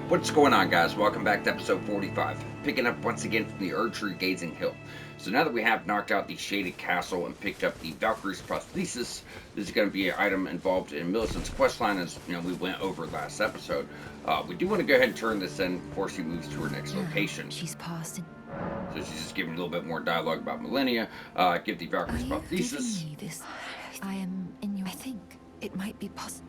What's going on, guys? Welcome back to episode 45. Picking up once again from the Archery Gazing Hill. So now that we have knocked out the Shaded Castle and picked up the Valkyrie's Prosthesis, this is going to be an item involved in Millicent's questline, as we went over last episode. We do want to go ahead and turn this in before she moves to her next location. She's passed. So she's just giving a little bit more dialogue about Millennia. Give the Valkyrie's Are you Prosthesis. giving me this? I am in your. I think it might be possible.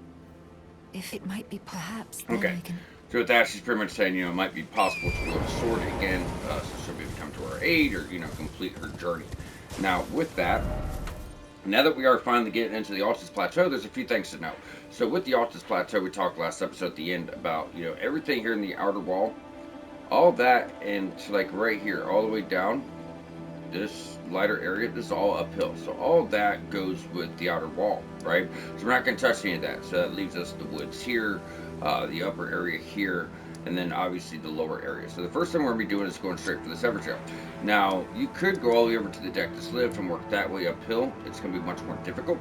If it might be, perhaps then Okay. I can. So with that, she's pretty much saying, it might be possible to wield a sword again, so she'll be able to come to our aid or, complete her journey. Now, with that, now that we are finally getting into the Altus Plateau, there's a few things to know. So with the Altus Plateau, we talked last episode at the end about, everything here in the outer wall, all that, and to like right here, all the way down, this lighter area, this is all uphill. So all of that goes with the outer wall, right? So we're not going to touch any of that. So that leaves us the woods here, the upper area here, and then obviously the lower area. So the first thing we're going to be doing is going straight for the Evertrail. Now, you could go all the way over to the Dectus Lift and work that way uphill. It's going to be much more difficult.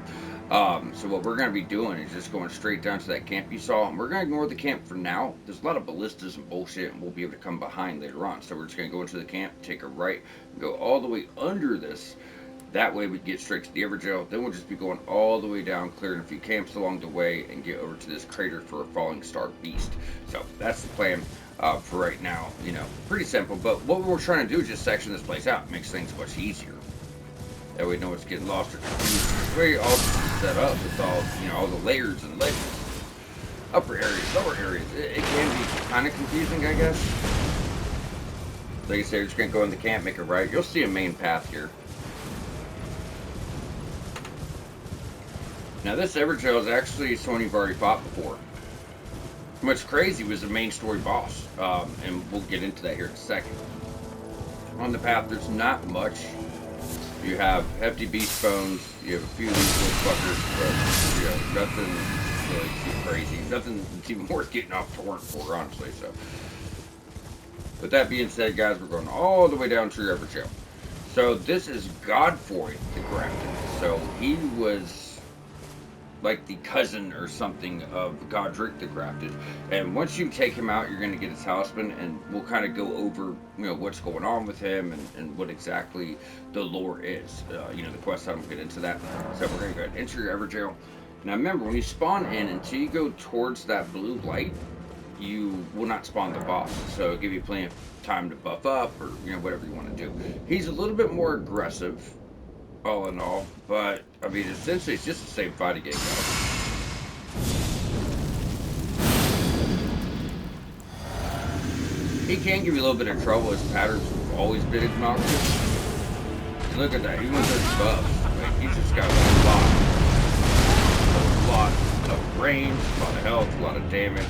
So what we're going to be doing is just going straight down to that camp you saw. And we're going to ignore the camp for now. There's a lot of ballistas and bullshit, and we'll be able to come behind later on. So we're just going to go into the camp, take a right, and go all the way under this. That way we get straight to the Everjail. Then we'll just be going all the way down, clearing a few camps along the way, and get over to this crater for a falling star beast. So that's the plan for right now. Pretty simple. But what we're trying to do is just section this place out. It makes things much easier. That way no one's getting lost or confused. The way all this is set up with all the layers and layers. Upper areas, lower areas. It can be kind of confusing, I guess. Like I said, you're just going to go in the camp, make a right. You'll see a main path here. Now this Evertrail is actually someone you've already fought before. What's crazy was the main story boss, and we'll get into that here in a second. On the path, there's not much. You have hefty beast bones, you have a few of these little fuckers, but nothing really too crazy. Nothing that's even worth getting off torrent for, honestly. So, with that being said, guys, we're going all the way down to your Evertrail. So this is Godfrey the Grafted. So he was like the cousin or something of Godric the Grafted. And once you take him out, you're going to get his talisman, and we'll kind of go over, what's going on with him and what exactly the lore is. The quest, I don't get into that. So we're going to go ahead and enter your Everjail. Now remember, when you spawn in, until you go towards that blue light, you will not spawn the boss. So it'll give you plenty of time to buff up or, whatever you want to do. He's a little bit more aggressive, all in all, but I mean, essentially it's just the same fighting game, guys. He can give you a little bit of trouble. His patterns have always been obnoxious. And look at that, even with those buffs, like, he's just got a lot of range, a lot of health, a lot of damage.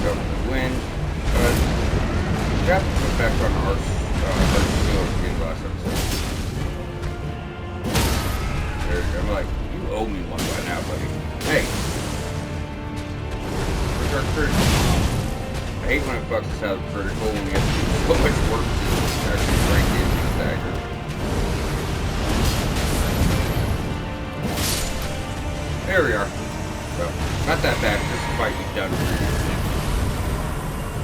Go for the wind, but we got to put back on our shield at the end of last episode. There you go. I'm like, you owe me one by now, buddy. Hey. Where's our critical? I hate when it fucks us out of critical when we have to do so much work to actually break the enemy dagger. There we are. So, not that bad. Just the fight we've done previously.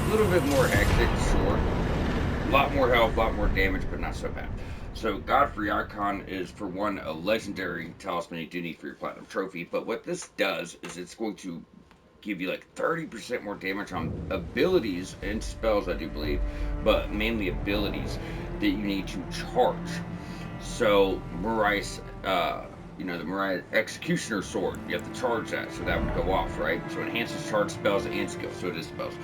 A little bit more hectic, sure. A lot more health, a lot more damage, but not so bad. So Godfrey Icon is, for one, a legendary talisman you do need for your platinum trophy. But what this does is it's going to give you like 30% more damage on abilities and spells, I do believe, but mainly abilities that you need to charge. So Mariah's, the Mariah Executioner Sword, you have to charge that, so that would go off, right? So it enhances charge spells and skills, so it is spells.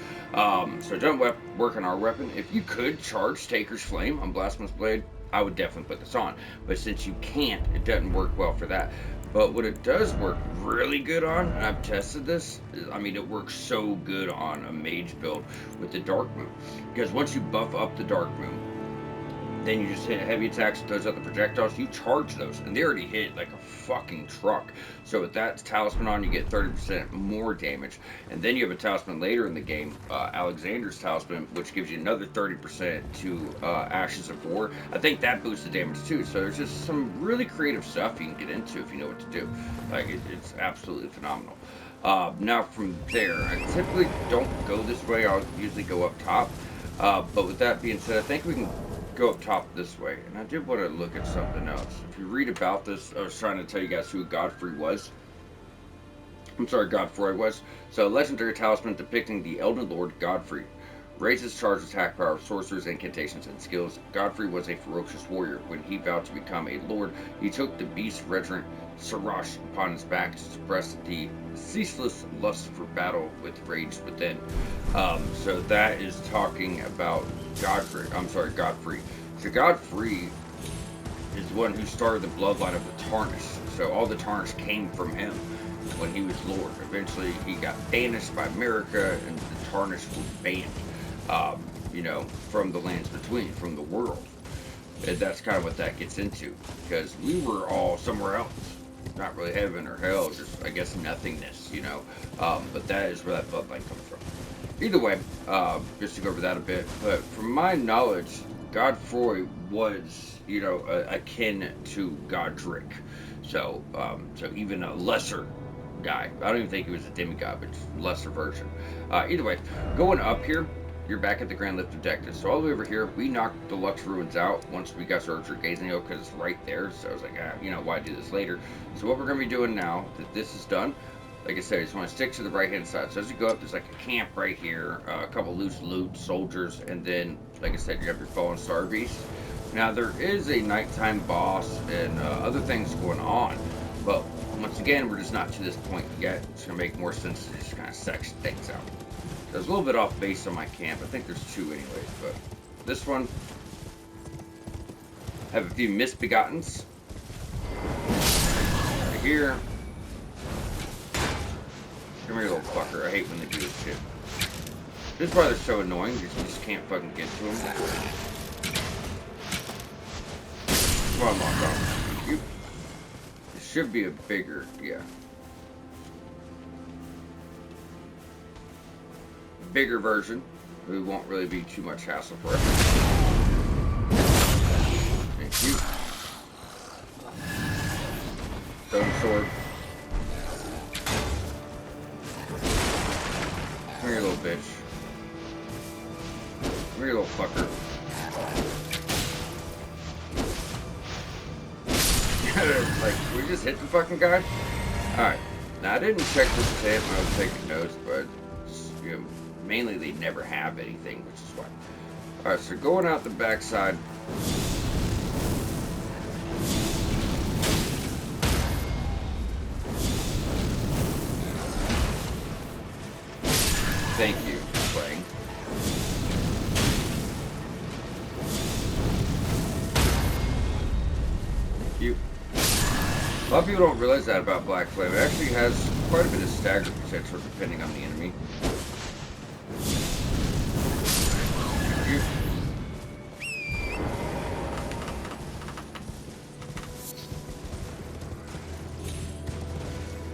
So don't work on our weapon. If you could charge Taker's Flame on Blasphemous Blade, I would definitely put this on. But since you can't, it doesn't work well for that. But what it does work really good on, and I've tested this, it works so good on a mage build with the Dark Moon. Because once you buff up the Dark Moon, Then you just hit heavy attacks with those other projectiles. You charge those, and they already hit like a fucking truck. So with that talisman on, you get 30% more damage. And then you have a talisman later in the game, Alexander's talisman, which gives you another 30% to Ashes of War. I think that boosts the damage too. So there's just some really creative stuff you can get into if you know what to do. Like it's absolutely phenomenal. Now from there, I typically don't go this way. I'll usually go up top. But with that being said, I think we can go up top this way. And I did want to look at something else. If you read about this, I was trying to tell you guys who Godfrey was. I'm sorry, Godfrey was. So, legendary talisman depicting the Elden Lord Godfrey. Raises charge attack power, sorcerers, incantations, and skills. Godfrey was a ferocious warrior. When he vowed to become a lord, he took the beast reverent Sarash upon his back to suppress the ceaseless lust for battle with rage within. So that is talking about Godfrey. I'm sorry, Godfrey. So Godfrey is the one who started the bloodline of the Tarnish. So all the Tarnish came from him when he was Lord. Eventually, he got banished by America, and the Tarnish were banned. From the lands between, from the world. And that's kind of what that gets into, because we were all somewhere else. Not really heaven or hell, just, I guess, nothingness, but that is where that bloodline comes from. Either way, just to go over that a bit, but from my knowledge, Godfrey was, akin to Godric. So even a lesser guy. I don't even think he was a demigod, but just a lesser version. Either way, going up here, you're back at the Grand Lift Objective. So all the way over here, we knocked the Lux Ruins out once we got to Archer Gazing Hill because it's right there. So I was like, why do this later? So what we're going to be doing now that this is done, like I said, I just want to stick to the right-hand side. So as you go up, there's like a camp right here, a couple loose loot, soldiers, and then, like I said, you have your Fallen Star Beast. Now, there is a nighttime boss and other things going on, but once again, we're just not to this point yet. It's going to make more sense to just kind of section things out. There's a little bit off base on my camp. I think there's two anyways, but this one, I have a few misbegottens. Right here. Come here, little fucker. I hate when they do this shit. This is why they're so annoying. You just can't fucking get to them. Come on, lock on. You. It should be a bigger, yeah. Bigger version. We won't really be too much hassle for it. Thank you. Stone sword. Come here, little bitch. Come here, little fucker. Like, we just hit the fucking guy? Alright. Now, I didn't check this tape when I was taking notes, but mainly they never have anything, which is why. Alright, so going out the backside. Thank you for playing. Thank you. A lot of people don't realize that about Black Flame. It actually has quite a bit of stagger potential depending on the enemy.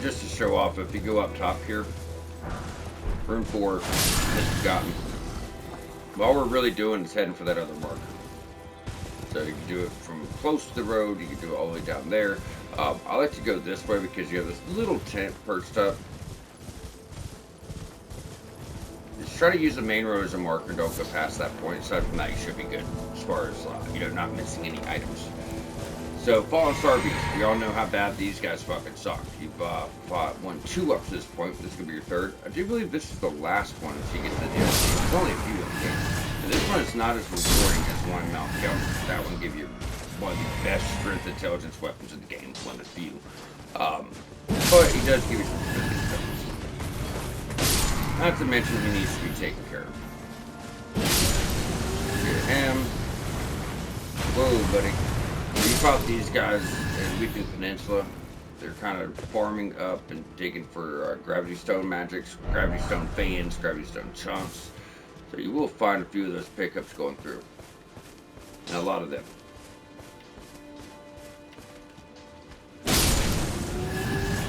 Just to show off, if you go up top here, room 4, misbegotten. All we're really doing is heading for that other marker. So you can do it from close to the road, you can do it all the way down there. I like to go this way because you have this little tent perched up. Just try to use the main road as a marker, don't go past that point. Aside from that, you should be good as far as, not missing any items. So, Fallen Star Beast, we all know how bad these guys fucking suck. You've won 2 up to this point, but this could be your 3rd. I do believe this is the last one until you get to the DLC. There's only a few of them. And this one is not as rewarding as one Mount Kelm. That one give you one of the best strength intelligence weapons in the game, one of the few. But he does give you some good intelligence. Not to mention he needs to be taken care of. Get him. Whoa, buddy. We fought these guys in Weeping Peninsula. They're kind of farming up and digging for gravity stone magics, gravity stone fans, gravity stone chunks. So you will find a few of those pickups going through. And a lot of them.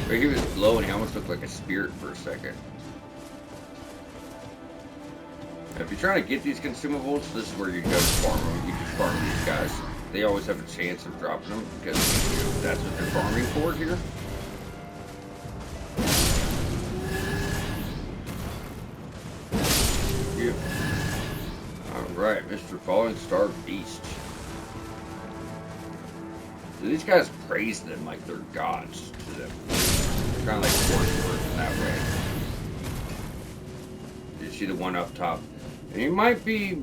But he was glowing, he almost looked like a spirit for a second. If you're trying to get these consumables, this is where you go to farm them. You can farm these guys. They always have a chance of dropping them because that's what they're farming for here. Yeah. Alright, Mr. Falling Star Beast. So these guys praise them like they're gods to them. They're kind of like worshippers in that way. You see the one up top? And you might be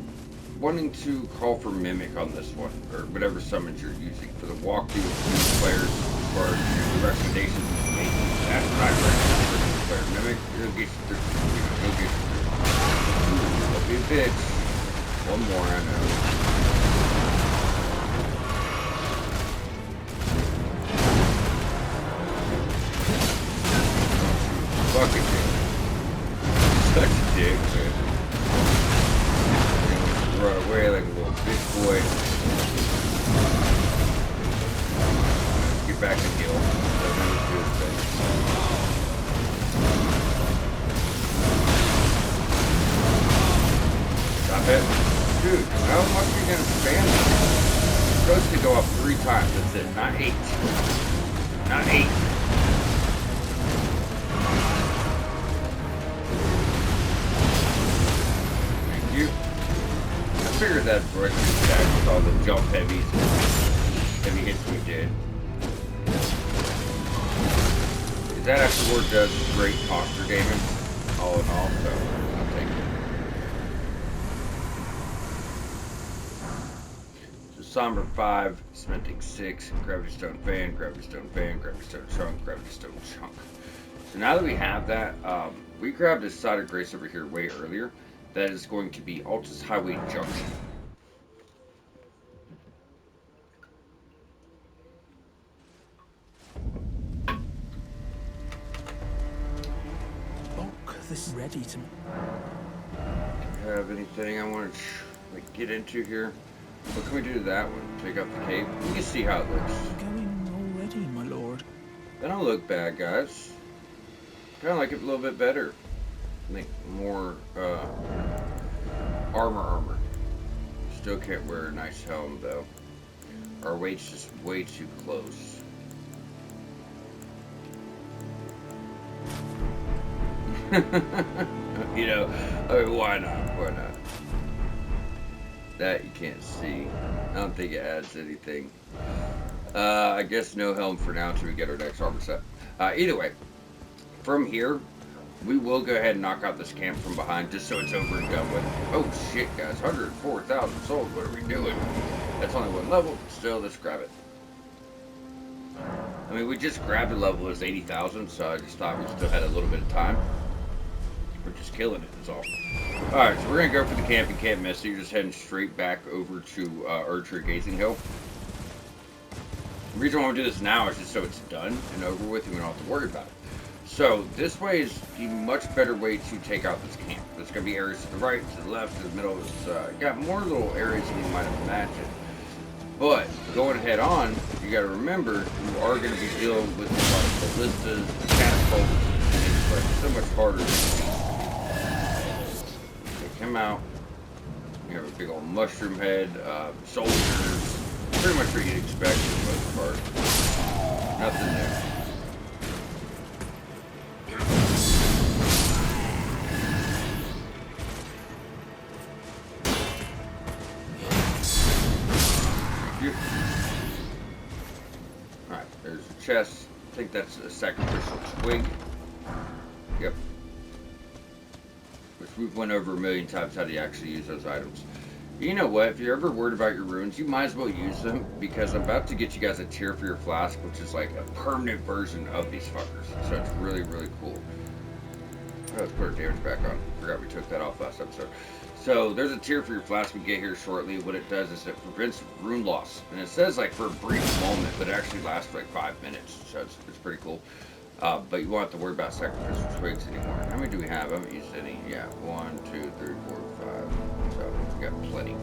wanting to call for Mimic on this one, or whatever summons you're using for the walkthrough of players, or the recommendations you make. That's what I recommend for this player. Mimic, you'll get you through. You'll get you through. Don't be a bitch. One more, I know. Fucking dick. Such a dick, man. Run away like a little bitch boy. Get back and heal. Doesn't really do his thing. Stop it. Dude, how much are you gonna spam this? It's supposed to go up 3 times. That's it. Not 8. Not 8. Thank you. I figured that right back with all the jump heavy hits we did. That afterward does great posture damage, all in all, so I'll take it. So Somber 5, Cementing 6, Gravity Stone Fan, Gravity Stone Fan, Gravity Stone Chunk, Gravity Stone Chunk. So now that we have that, we grabbed a Side of Grace over here way earlier. That is going to be Altus Highway Junction. This is ready to. Do you have anything I want to get into here? What can we do to that one? Take out the cape. We can see how it looks. Going already, my lord. They don't look bad, guys. Kind of like it a little bit better. Make more armor. Still can't wear a nice helm though. Our weight's just way too close. You know, I mean, why not? Why not? That you can't see. I don't think it adds anything. I guess no helm for now until we get our next armor set. Either way, from here, we will go ahead and knock out this camp from behind just so it's over and done with. Oh shit, guys. 104,000 souls. What are we doing? That's only one level. Still, let's grab it. I mean, we just grabbed a level as 80,000, so I just thought we still had a little bit of time. We're just killing it, that's all. Alright, so we're going to go for the camp. You can't miss it. You're just heading straight back over to Erdtree Gazing Hill. The reason why we do this now is just so it's done and over with and we don't have to worry about it. So, this way is the much better way to take out this camp. There's going to be areas to the right, to the left, to the middle. It's got more little areas than you might have imagined. But, going head on, you got to remember, you are going to be dealing with a lot of ballistas, catapults, and it's like so much harder to see. Take him out. You have a big old mushroom head, soldiers, pretty much what you'd expect for the most part. Nothing there. Alright, there's a chest. I think that's a sacrificial twig. Yep. Which we've went over a million times how to actually use those items. You know what? If you're ever worried about your runes, you might as well use them because I'm about to get you guys a tier for your flask, which is like a permanent version of these fuckers. So it's really, really cool. Oh, let's put our damage back on. Forgot we took that off last episode. So there's a tier for your flask we get here shortly. What it does is it prevents rune loss. And it says like for a brief moment, but it actually lasts for like 5 minutes. So it's pretty cool. But you won't have to worry about sacrificial twigs anymore. How many do we have? I haven't used any. Yeah, 1, 2, 3, 4, 5. So we got plenty.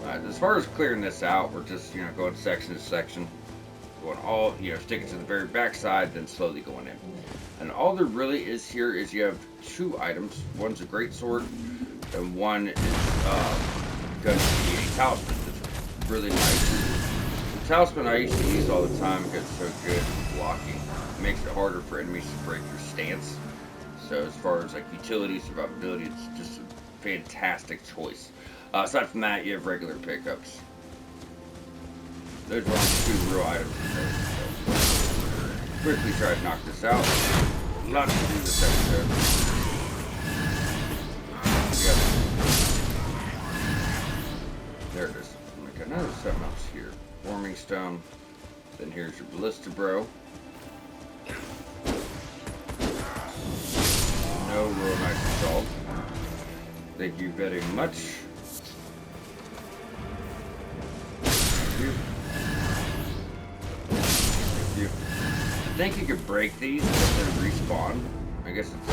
As far as clearing this out, we're just, going section to section. Going all, sticking to the very back side, then slowly going in. And all there really is here is you have 2 items. One's a great sword, and one is going to be a talisman. It's really nice. The talisman I used to use all the time because it's so good at blocking. It makes it harder for enemies to break your stance. So as far as like utility, survivability, it's just a fantastic choice. Aside from that, you have regular pickups. Those are only 2 real items in there. So quickly try to knock this out. Lots to do this episode. Yep. There it is. Okay, now there's something else here. Warming stone. Then here's your ballista, bro. No real nice assault. Thank you very much. I think you could break these and then respawn. I guess it's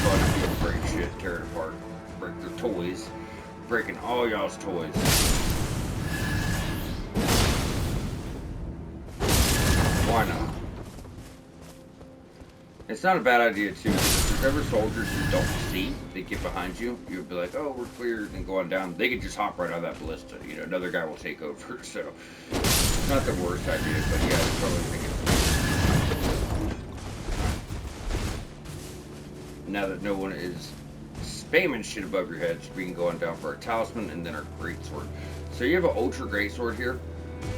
fun to be able to break shit, tear it apart, break their toys, breaking all y'all's toys. Why not? It's not a bad idea too. If there's ever soldiers you don't see, they get behind you, you would be like, oh, we're clear, and go on down. They could just hop right out of that ballista. Another guy will take over. So, it's not the worst idea, but yeah, I probably think it's. Now that no one is spamming shit above your heads, we can go on down for our talisman and then our greatsword. So you have an ultra greatsword here,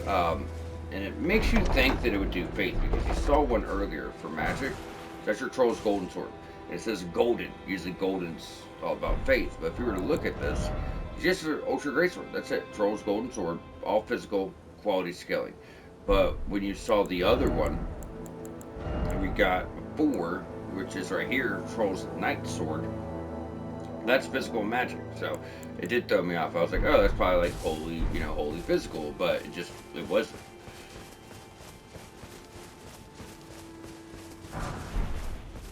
and it makes you think that it would do faith because you saw one earlier for magic. That's your troll's golden sword. And it says golden. Usually golden's all about faith, but if you were to look at this, it's just an ultra greatsword. That's it. Troll's golden sword, all physical quality scaling. But when you saw the other one, we got 4. Which is right here, Troll's Knight Sword. That's physical magic, so it did throw me off. I was like, oh, that's probably like holy, holy physical, but it wasn't.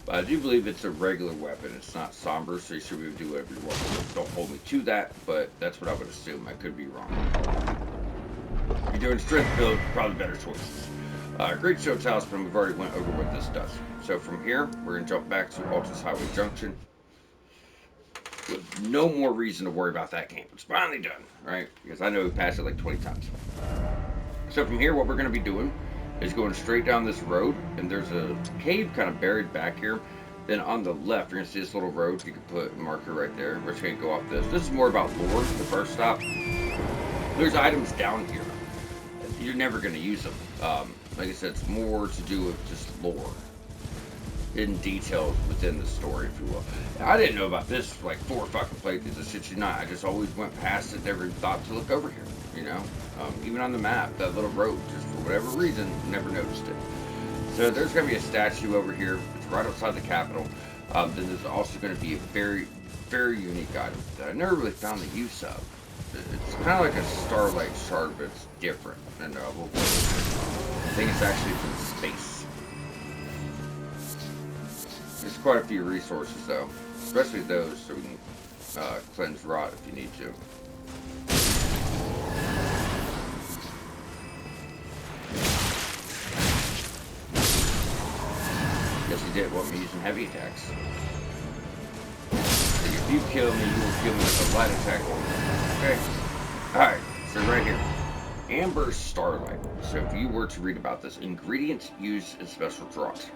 But I do believe it's a regular weapon. It's not somber, so you should be able to do whatever you want. Don't hold me to that, but that's what I would assume. I could be wrong. If you're doing strength build, probably better choices. Great Show Talisman, we've already went over what this does. So from here, we're going to jump back to Altus Highway Junction. With no more reason to worry about that camp. It's finally done, right? Because I know we passed it like 20 times. So from here, what we're going to be doing is going straight down this road. And there's a cave kind of buried back here. Then on the left, you're going to see this little road. You can put a marker right there. We're just going to go off this. This is more about lore, the first stop. There's items down here. You're never going to use them. Like I said, it's more to do with just lore. Hidden details within the story, if you will. I didn't know about this for like 4 fucking playthroughs. I shit you not. I just always went past it, never thought to look over here, Even on the map, that little road, just for whatever reason, never noticed it. So there's going to be a statue over here. It's right outside the Capitol. Then there's also going to be a very, very unique item that I never really found the use of. It's kind of like a starlight shard, but it's different. And I think it's actually from space. There's quite a few resources, though. Especially those, so we can cleanse rot if you need to. Guess you did want me using heavy attacks. If you kill me, you will kill me with a light attack. Okay? Alright, so right here. Amber Starlight. So if you were to read about this, ingredients used in special draws.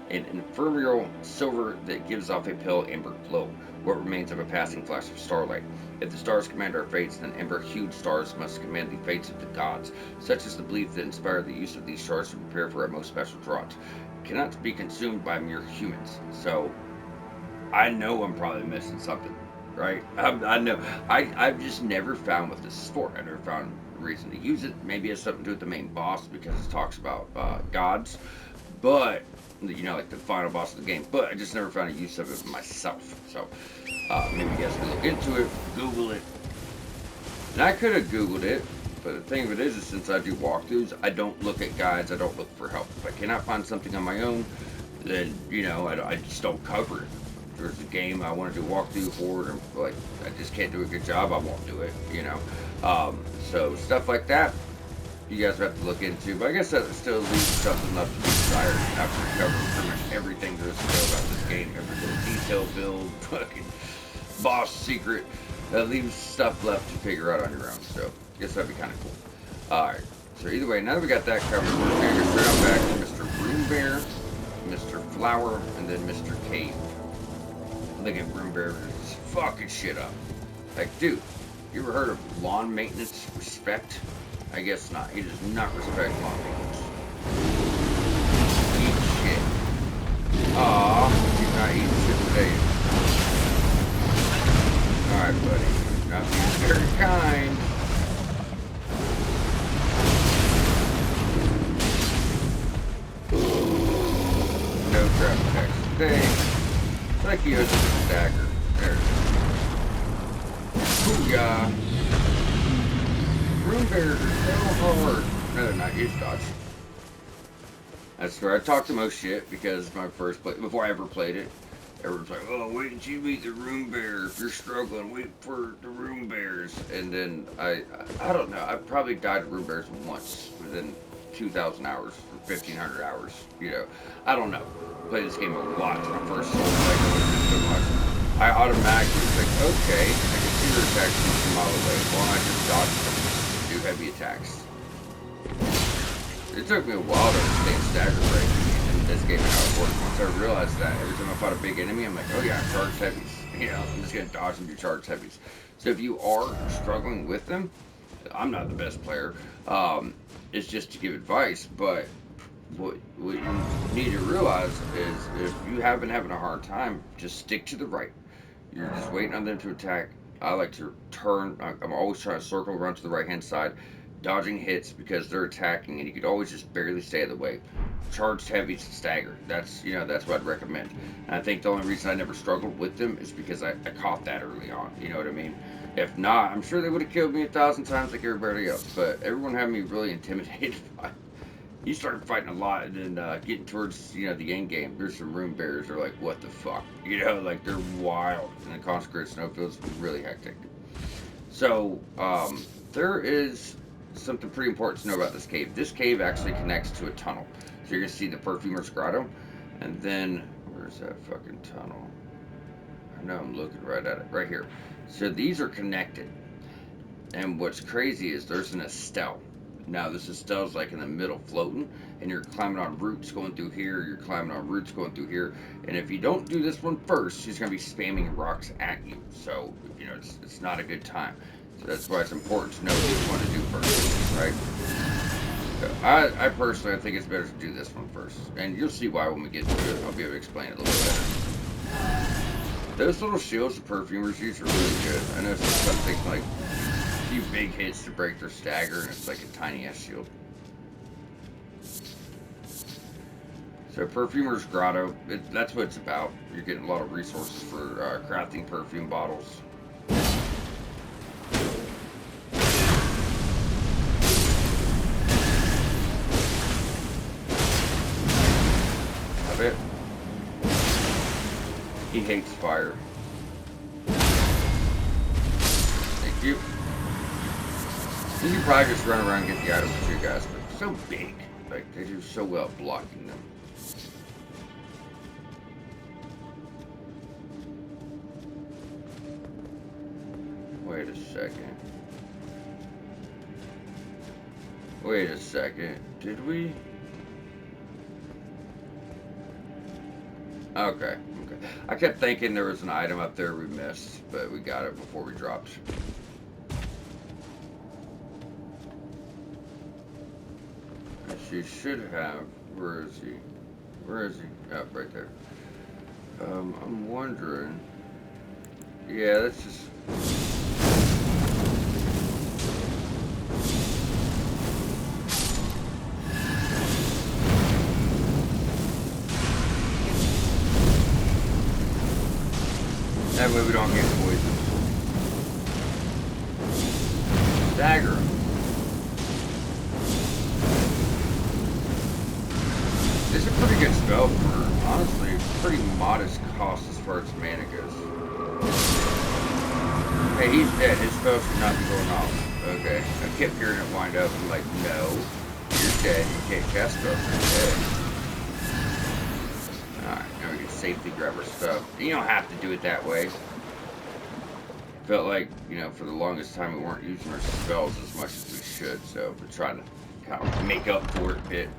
An ephemeral silver that gives off a pale amber glow, what remains of a passing flash of starlight. If the stars command our fates, then amber-hued stars must command the fates of the gods. Such is the belief that inspired the use of these stars to prepare for our most special draught. It cannot be consumed by mere humans. So, I know I'm probably missing something, right? I know. I've just never found what this is for. I never found a reason to use it. Maybe it has something to do with the main boss because it talks about gods. But, like the final boss of the game. But I just never found a use of it myself. So, maybe you guys can look into it, Google it. And I could have Googled it, but the thing of it is since I do walkthroughs, I don't look at guides, I don't look for help. If I cannot find something on my own, then, I just don't cover it. there's a game I want to do walkthrough for, and like I just can't do a good job, I won't do it. You know, so stuff like that, you guys have to look into. But I guess that still leaves something left to be desired after covering pretty much everything there is to know about this game, every little detail build, fucking boss secret. That leaves stuff left to figure out on your own. So I guess that'd be kind of cool. All right. So either way, now that we got that covered, we're going to go straight on back to Mr. Broom Bear, Mr. Flower, and then Mr. Cave. Look at Broom Bear just fucking shit up. Like, dude, you ever heard of lawn maintenance respect? I guess not. He does not respect lawn maintenance. Eat shit. Aw, he's not eating shit today. Alright, buddy. Not being very kind. No trap attacks today. It's like he has a dagger. There it is. Booyah! Broom bears are so hard. No, they're not. Use dodge. That's where I talked the most shit because my first play, before I ever played it, everyone's like, "Oh, wait until you meet the room bear. If you're struggling, wait for the room bears." And then I don't know. I probably died to room bears once within 2,000 hours or 1,500 hours. You know, I don't know. I played this game a lot when I first sold it. I know so much. I automatically was like, okay, I can see their attacks from a mile away. Why don't I just dodge them? Do heavy attacks. It took me a while to understand stagger break in this game and how it works. Once I realized that, every time I fought a big enemy, I'm like, oh yeah, charge heavies. You know, I'm just gonna dodge and do charge heavies. So if you are struggling with them, I'm not the best player. It's just to give advice, but what you need to realize is if you have been having a hard time, just stick to the right. You're just waiting on them to attack. I like to turn. I'm always trying to circle around to the right hand side, dodging hits because they're attacking, and you could always just barely stay out of the way. Charged heavies to stagger. That's that's what I'd recommend. And I think the only reason I never struggled with them is because I caught that early on. You know what I mean? If not, I'm sure they would have killed me 1,000 times like everybody else. But everyone had me really intimidated by. You started fighting a lot, and then getting towards the end game, there's some room bears that are like, what the fuck? Like they're wild, and the consecrated snowfields really hectic. So there is something pretty important to know about this cave. This cave actually connects to a tunnel. So you're gonna see the Perfumer's Grotto, and then where's that fucking tunnel? I know I'm looking right at it, right here. So these are connected, and what's crazy is there's an Estelle. Now this Estelle's like in the middle floating, and you're climbing on roots going through here, you're climbing on roots going through here, and if you don't do this one first, she's going to be spamming rocks at you, so it's not a good time. So that's why it's important to know what you want to do first, right? So I personally, I think it's better to do this one first, and you'll see why when we get to it. I'll be able to explain it a little better. Those little shields the perfumers use are really good. I know some things like few big hits to break their stagger, and it's like a tiny ass shield. So Perfumer's Grotto, that's what it's about. You're getting a lot of resources for crafting perfume bottles. I bet he hates fire. Thank you. You can probably just run around and get the items too, guys, but they're so big. Like, they do so well blocking them. Wait a second. Wait a second. Did we? Okay. I kept thinking there was an item up there we missed, but we got it before we dropped. She should have. Where is he? Where is he? Oh, right there. I'm wondering. Yeah, that's just. That way we don't get poisoned. Dagger. It's a pretty good spell for, honestly, pretty modest cost as far as mana goes. Hey, he's dead. His spell should not be going off. Okay. I kept hearing it wind up. I'm like, no, you're dead. You can't cast spells. You're dead. Alright, now we can safely grab our stuff. You don't have to do it that way. Felt like, you know, for the longest time we weren't using our spells as much as we should, so we're trying to kind of make up for it a bit.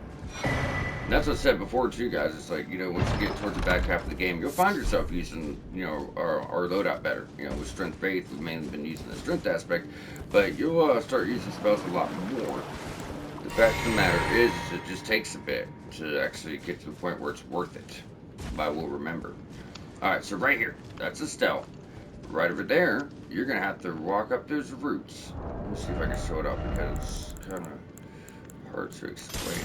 And that's what I said before too, guys. It's like, you know, once you get towards the back half of the game, you'll find yourself using, you know, our loadout better. You know, with Strength Faith, we've mainly been using the strength aspect, but you'll start using spells a lot more. The fact of the matter is, it just takes a bit to actually get to the point where it's worth it. But we'll remember. Alright, so right here, that's a stealth. Right over there, you're going to have to walk up those roots. Let me see if I can show it up because it's kind of hard to explain.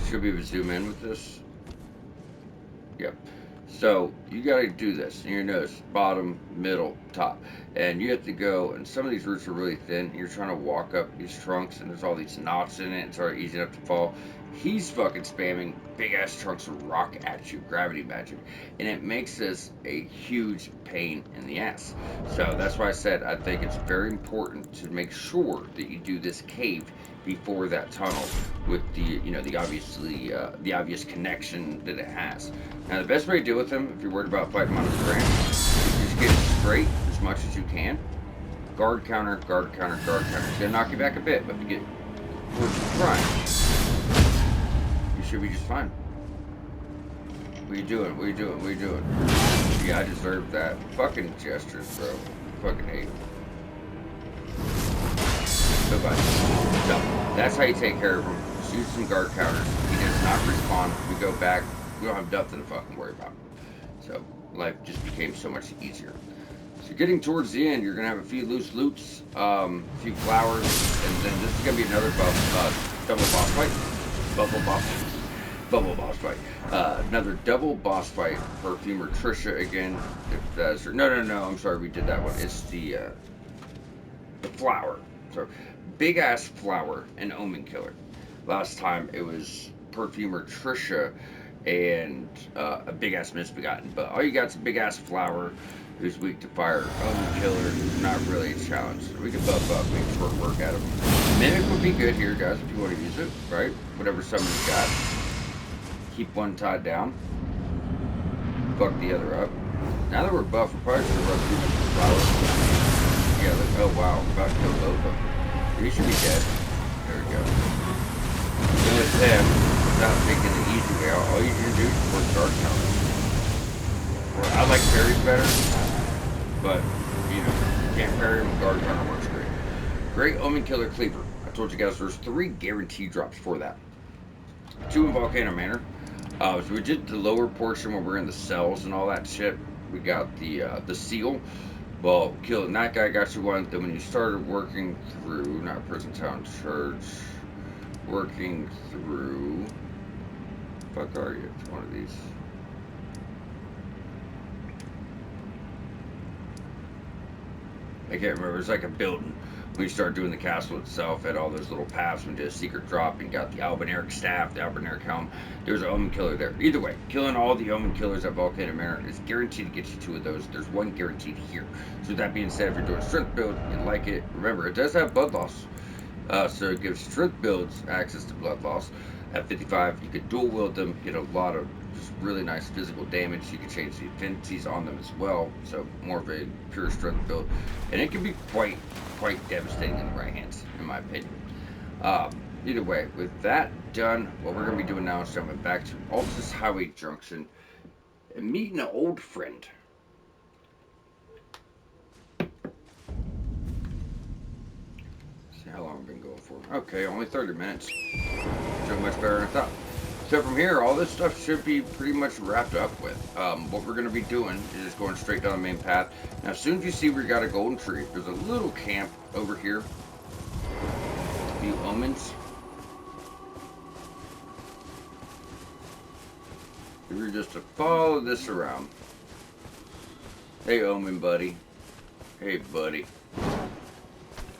Should be able to zoom in with this. Yep. So you got to do this. And you notice bottom, middle, top, and you have to go. And some of these roots are really thin. And you're trying to walk up these trunks, and there's all these knots in it. It's already easy enough to fall. He's fucking spamming big ass chunks of rock at you, gravity magic, and it makes this a huge pain in the ass. So that's why I said I think it's very important to make sure that you do this cave before that tunnel with the, you know, the obvious connection that it has. Now the best way to deal with him, if you're worried about fighting him on his ground, is just get straight as much as you can. Guard counter, guard counter, guard counter. It's gonna knock you back a bit, but if you get towards the front, you should be just fine. What are you doing? What are you doing? What are you doing? Yeah, I deserve that. Fucking gestures, bro. Fucking hate them. Goodbye. So, that's how you take care of him. Just use some guard counters. He does not respawn. We go back. We don't have nothing to fucking worry about. So, life just became so much easier. So, getting towards the end, you're going to have a few loose loops, a few flowers, and then this is going to be another double boss fight. Bubble boss fight. Another double boss fight. Perfumer Trisha again. If that's no, I'm sorry, we did that one. It's the flower. So, big ass flower and Omen Killer. Last time it was Perfumer Trisha and a big ass Misbegotten. But all you got is a big ass flower who's weak to fire. Omen Killer is not really a challenge. So we can buff up, make short work out of him. Mimic would be good here, guys, if you want to use it, right? Whatever summon's got. Keep one tied down. Fuck the other up. Now that we're buff, we're probably going to run through the flower. Yeah, look, oh wow, I'm about to kill both of them. He should be dead. There we go. So with them, without taking the easy way out, all you need to do is work dark counter. I like parries better, but, you know, you can't parry him, guard counter works great. Great Omen Killer Cleaver. I told you guys there's 3 guaranteed drops for that. 2 in Volcano Manor. So we did the lower portion where we're in the cells and all that shit. We got the seal. Well, killing that guy got you one. Then when you started working through, not Prison Town Church, working through, fuck are you? It's one of these. I can't remember. It's like a building. When you start doing the castle itself, had all those little paths. We did a secret drop and got the Albinaric staff, the Albinaric helm. There's an Omen Killer there. Either way, killing all the Omen Killers at Volcano Manor is guaranteed to get you 2 of those. There's 1 guaranteed here. So with that being said, if you're doing a strength build and like it, remember, it does have blood loss. So it gives strength builds access to blood loss. At 55, you could dual wield them, get a lot of just really nice physical damage. You can change the affinities on them as well. So more of a pure strength build. And it can be quite devastating in the right hands, in my opinion. Either way, with that done, what we're going to be doing now is jumping back to Altus Highway Junction and meeting an old friend. See how long I've been going for. Okay, only 30 minutes. Doing much better than I thought. So from here, all this stuff should be pretty much wrapped up with. What we're going to be doing is just going straight down the main path. Now, as soon as you see we got a golden tree, there's a little camp over here. A few omens. We're just to follow this around. Hey, omen buddy. Hey, buddy.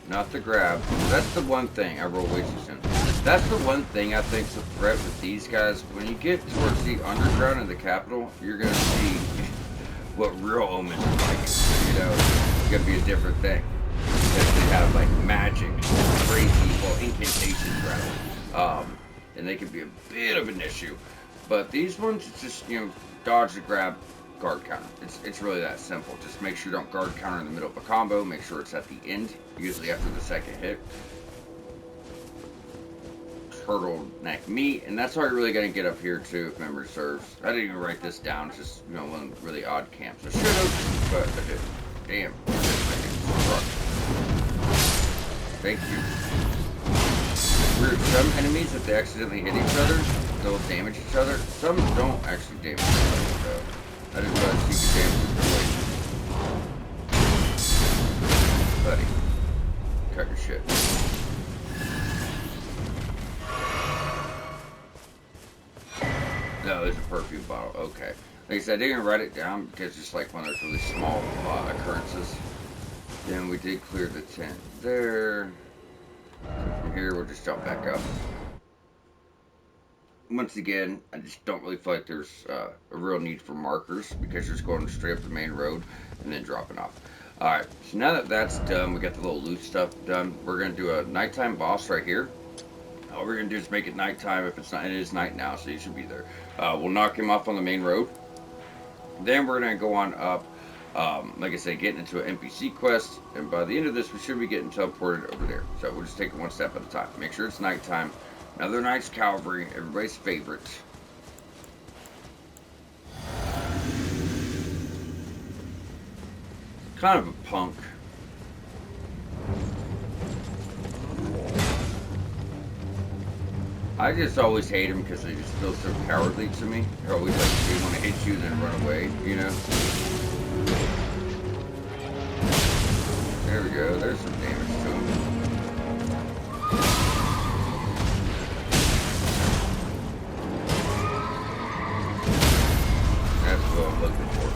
Not the grab. That's the one thing I roll way too soon. That's the one thing I think's a threat with these guys. When you get towards the underground in the capital, you're gonna see what real omens are like. You know, it's gonna be a different thing. Because they have like magic, crazy, well, incantations rather. And they can be a bit of an issue. But these ones, it's just, you know, dodge the grab, guard counter. It's really that simple. Just make sure you don't guard counter in the middle of a combo. Make sure it's at the end, usually after the second hit. Turtleneck meat, and that's how you're really going to get up here too, if memory serves. I didn't even write this down. It's just, you know, one really odd camps. I should have, but I didn't. Damn. Thank you. Weird. Some enemies, if they accidentally hit each other, they'll damage each other. Some don't actually damage each other, so I didn't realize you could damage each other. Buddy, cut your shit. No, it's a perfume bottle. Okay. Like I said, I didn't write it down because it's just like one of those really small occurrences. Then we did clear the tent there. So from here, we'll just jump back up. Once again, I just don't really feel like there's a real need for markers because you're just going straight up the main road and then dropping off. Alright, so now that that's done, we got the little loot stuff done. We're going to do a nighttime boss right here. All we're going to do is make it nighttime. If it's not, it is night now, so you should be there. We'll knock him off on the main road. Then we're going to go on up, like I said, getting into an NPC quest. And by the end of this, we should be getting teleported over there. So we'll just take it one step at a time. Make sure it's nighttime. Another Knight's Cavalry, everybody's favorite. Kind of a punk. I just always hate them because they just feel so cowardly to me. They're always like, they want to hit you and then run away, you know? There we go, there's some damage to them. That's what I'm looking for.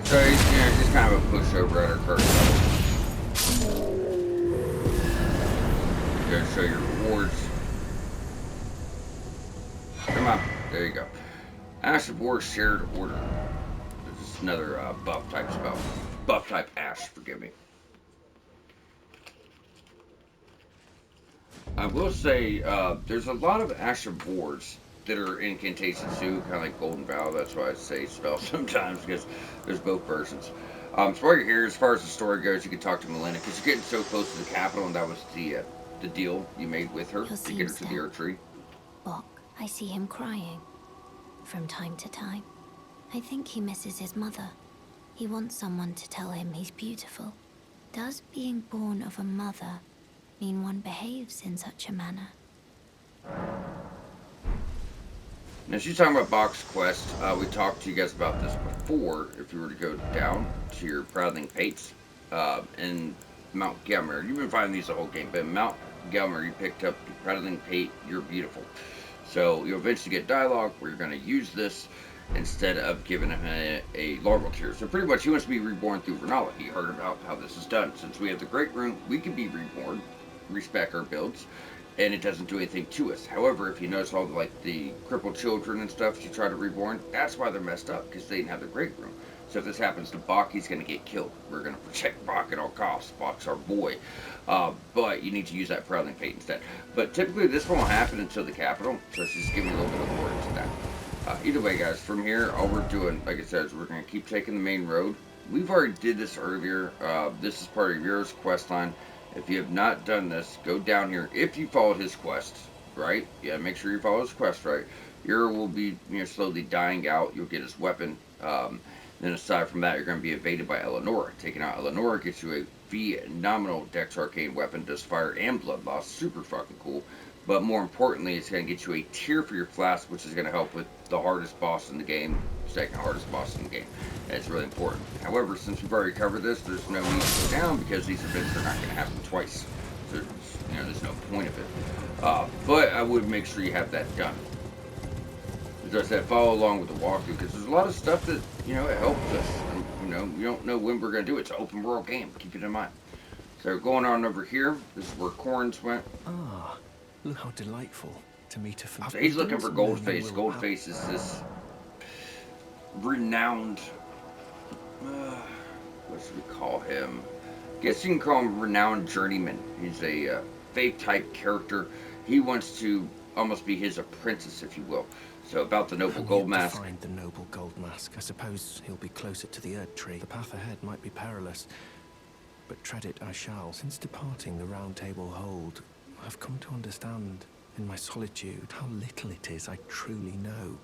So he's, you know, just kind of a pushover at our current level. You gotta show your rewards. Come on, there you go. Ash of War Shared Order. This is another buff type spell. Buff type Ash, forgive me. I will say, there's a lot of Ash of Wars that are incantations too, kind of like Golden Vow. That's why I say spell sometimes, because there's both versions. So while you're here, as far as the story goes, you can talk to Melina, because you're getting so close to the capital, and that was the deal you made with her to get her to the Earth Tree. Bok, I see him crying. From time to time. I think he misses his mother. He wants someone to tell him he's beautiful. Does being born of a mother mean one behaves in such a manner? Now she's talking about Bok's quest. We talked to you guys about this before. If you were to go down to your Proudling Pates in Mount Gelmir, you've been finding these the whole game, but in Mount Gelmir you picked up the Proudling Pate, You're Beautiful. So you'll eventually get dialogue where you're going to use this instead of giving him a larval cure. So pretty much he wants to be reborn through Renala. He heard about how this is done. Since we have the Great Rune, we can be reborn, respec our builds, and it doesn't do anything to us. However, if you notice all the crippled children and stuff you try to reborn, that's why they're messed up, because they didn't have the Great Rune. So if this happens to Bok, he's going to get killed. We're going to protect Bok at all costs. Bok's our boy. But you need to use that Proudling Pate instead. But typically this won't happen until the capital, so it's just giving you a little bit of lore into that. Either way, guys, from here, all we're doing, like I said, is we're going to keep taking the main road. We've already did this earlier. This is part of Yura's quest line. If you have not done this, go down here. If you follow his quest, right? Yeah, make sure you follow his quest, right? Yura will be, you know, slowly dying out. You'll get his weapon. Then aside from that, you're going to be evaded by Eleonora. Taking out Eleonora gets you a phenomenal Dex Arcane weapon, does fire and blood loss, super fucking cool. But more importantly, it's going to get you a tier for your flask, which is going to help with the hardest boss in the game, second hardest boss in the game. And it's really important. However, since we've already covered this, there's no need to go down because these events are not going to happen twice. So, you know, there's no point of it. But I would make sure you have that done. As I said, follow along with the walkthrough, because there's a lot of stuff that, you know, it helps us. And, you know, we don't know when we're going to do it. It's an open world game. Keep it in mind. So going on over here, this is where Corns went. Ah, Look how delightful to meet a familiar. So he's looking for Goldface. Goldface is this renowned, what should we call him? I guess you can call him renowned journeyman. He's a faith-type character. He wants to almost be his apprentice, if you will. So about the noble gold mask. To find the noble gold mask. I suppose he'll be closer to the Erd tree. The path ahead might be perilous, but tread it I shall. Since departing the Round Table Hold, I've come to understand in my solitude how little it is I truly know.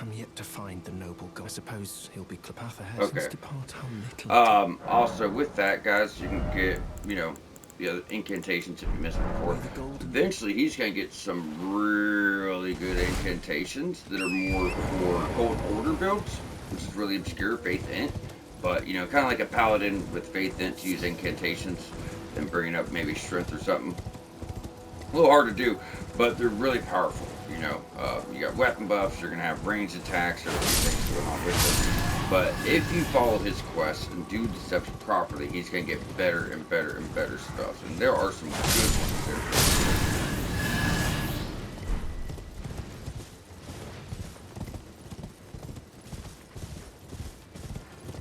I'm yet to find the noble god. I suppose he'll be the path ahead. Okay. Since depart how little. Also with that, guys, you can get, you know, the other incantations if you missed it before. Eventually, he's going to get some really good incantations that are more for Gold Order builds, which is really obscure, Faith Int. But, you know, kind of like a Paladin with Faith Int to use incantations and bringing up maybe Strength or something. A little hard to do, but they're really powerful, you know. You got weapon buffs, you're going to have ranged attacks, there's a few things going on with them. But if you follow his quest and do deception properly, he's going to get better and better and better stuff. And there are some good ones there.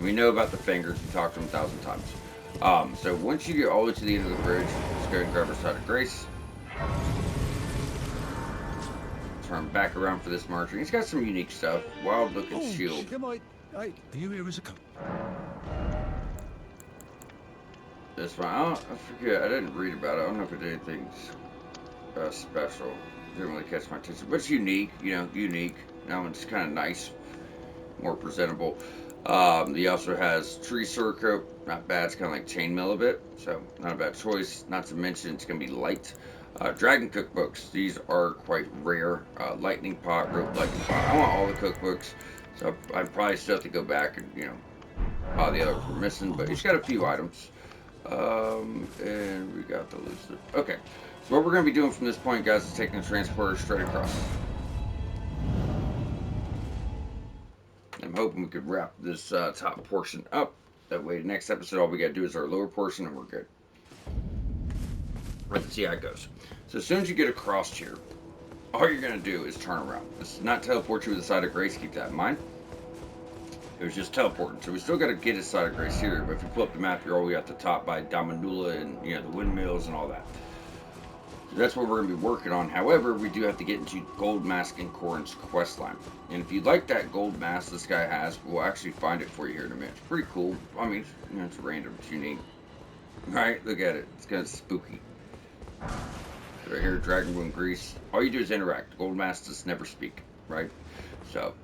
We know about the fingers. We talked to him 1,000 times. So once you get all the way to the end of the bridge, just go ahead and grab our Side of Grace. Turn back around for this marcher. He's got some unique stuff. Wild looking shield. Hey, are you here as a This one, I forget. I didn't read about it. I don't know if it did anything special. Didn't really catch my attention, but it's unique. You know, unique. That one's kind of nice, more presentable. He also has tree surcoat. Not bad. It's kind of like chainmail a bit, so not a bad choice. Not to mention it's gonna be light. Dragon cookbooks. These are quite rare. Lightning pot, rope lightning pot. I want all the cookbooks. So I probably still have to go back and, you know, buy the others we're missing, but he's got a few items. And we got the list. Okay, so what we're going to be doing from this point, guys, is taking the transporter straight across. I'm hoping we could wrap this top portion up. That way, next episode, all we got to do is our lower portion, and we're good. Let's see how it goes. So as soon as you get across here, all you're going to do is turn around. This is not teleport you to the Side of Grace, keep that in mind. It was just teleporting. So we still got to get his Side of Grace here, but if you pull up the map, you're all the way at the top by dominula and, you know, the windmills and all that. So that's what we're going to be working on. However, we do have to get into Gold Mask and Corrin's quest line. And if you'd like that gold mask this guy has, we'll actually find it for you here in a minute. It's pretty cool. I mean, you know, it's random. It's unique. Alright, look at it. It's kind of spooky. Right here, Dragon Bone Grease. All you do is interact. Gold Mask does never speak, right? So,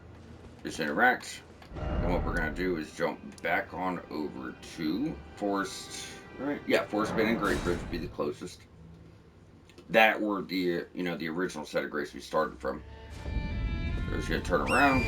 just interact. And what we're going to do is jump back on over to Forest, right? Yeah, Forest Bend and Great Bridge would be the closest. That were the, you know, the original Set of Grace we started from. So we're just going to turn around.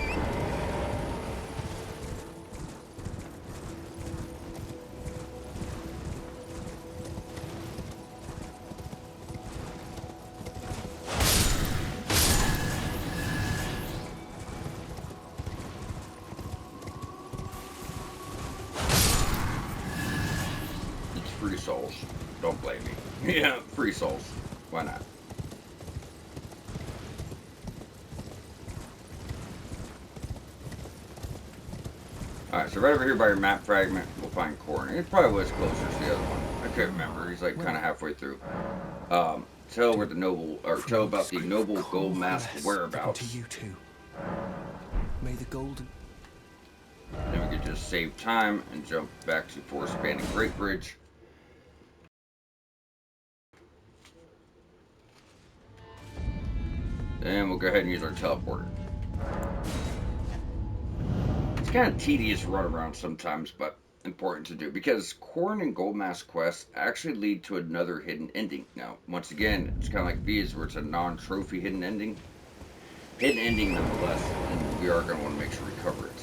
Free souls. Don't blame me. Yeah, free souls. Why not? Alright, so right over here by your map fragment, we'll find Corrin. It probably was closer to the other one. I can't remember. He's like kind of halfway through. Tell where the noble, or tell about the noble gold mask whereabouts. To you too. May the golden. Then we could just save time and jump back to Forest Bend and Great Bridge. Then we'll go ahead and use our teleporter. It's kind of tedious to run around sometimes, but important to do because Corrin and Gold Mask quests actually lead to another hidden ending. Now, once again, it's kind of like Via's where it's a non-trophy hidden ending. Hidden ending nonetheless, and we are going to want to make sure we cover it.